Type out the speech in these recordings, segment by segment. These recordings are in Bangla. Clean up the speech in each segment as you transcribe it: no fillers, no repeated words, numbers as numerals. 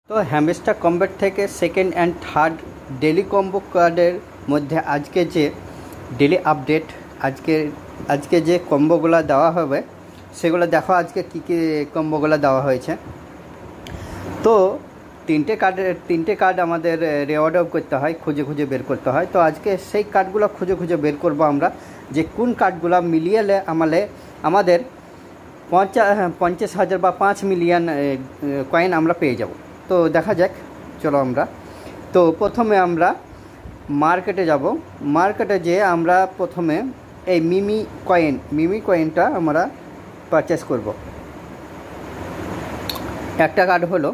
তো হ্যামস্টার কম্ব্যাট থেকে second and third daily combo কার্ডের মধ্যে আজকে যে ডেলি আপডেট আজকে যে কম্বোগুলো দেওয়া হবে সেগুলো দেখো আজকে কী কী কম্বোগুলো দেওয়া হয়েছে। তো তিনটে কার্ড আমাদের রেওয়ার্ড করতে হয়, খুঁজে খুঁজে বের করতে হয়। তো আজকে সেই কার্ডগুলো খুঁজে খুঁজে বের করব আমরা, যে কোন কার্ডগুলো মিলিয়ে আমাদের 50,000 বা 5 মিলিয়ন কয়েন আমরা পেয়ে যাব। তো দেখা যাক, চলো আমরা। তো প্রথমে আমরা মার্কেটে যাব। মার্কেটে যেয়ে আমরা প্রথমে এই মিমি কয়েনটা আমরা পারচেস করব। একটা কার্ড হলো,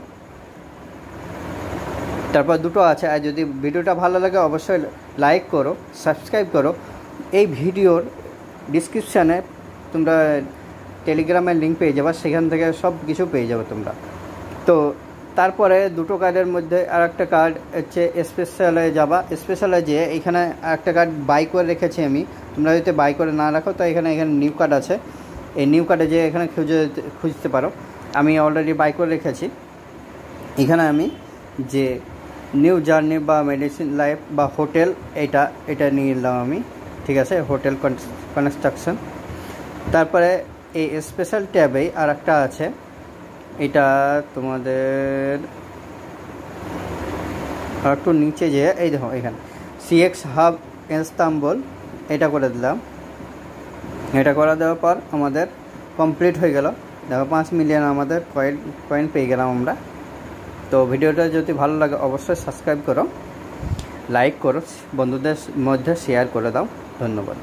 তারপর দুটো আছে। আর যদি ভিডিওটা ভালো লাগে অবশ্যই লাইক করো, সাবস্ক্রাইব করো। এই ভিডিওর ডিসক্রিপশানে তোমরা টেলিগ্রামের লিঙ্ক পেয়ে যাবে, সেখান থেকে সব কিছু পেয়ে যাবে তোমরা। তো তারপরে দুটো কার্ডের মধ্যে আর একটা কার্ড হচ্ছে স্পেশালে যাবা। স্পেশালে যেয়ে এখানে একটা কার্ড বাই করে রেখেছি আমি। তোমরা যদি বাই করে না রাখো তো এখানে নিউ কার্ড আছে, এই নিউ কার্ডে যেয়ে এখানে খুঁজতে পারো। আমি অলরেডি বাই করে রেখেছি। এখানে আমি যে নিউ জার্নি বা মেডিসিন লাইফ বা হোটেল এটা নিয়ে নিলাম আমি, ঠিক আছে, হোটেল কনস্ট্রাকশন। তারপরে এই স্পেশাল ট্যাবেই আর একটা আছে, এটা তোমাদের আর একটু নিচে যেয়ে এই দেখো এখানে CX হাব ইস্তাম্বুল, এটা করে দিলাম। এটা করে দেওয়ার পর আমাদের কমপ্লিট হয়ে গেল। দেখো 5 মিলিয়ন আমাদের কয়েন পেয়ে গেলাম আমরা। তো ভিডিওটা যদি ভালো লাগে অবশ্যই সাবস্ক্রাইব করো, লাইক করো, বন্ধুদের মধ্যে শেয়ার করে দাও। ধন্যবাদ।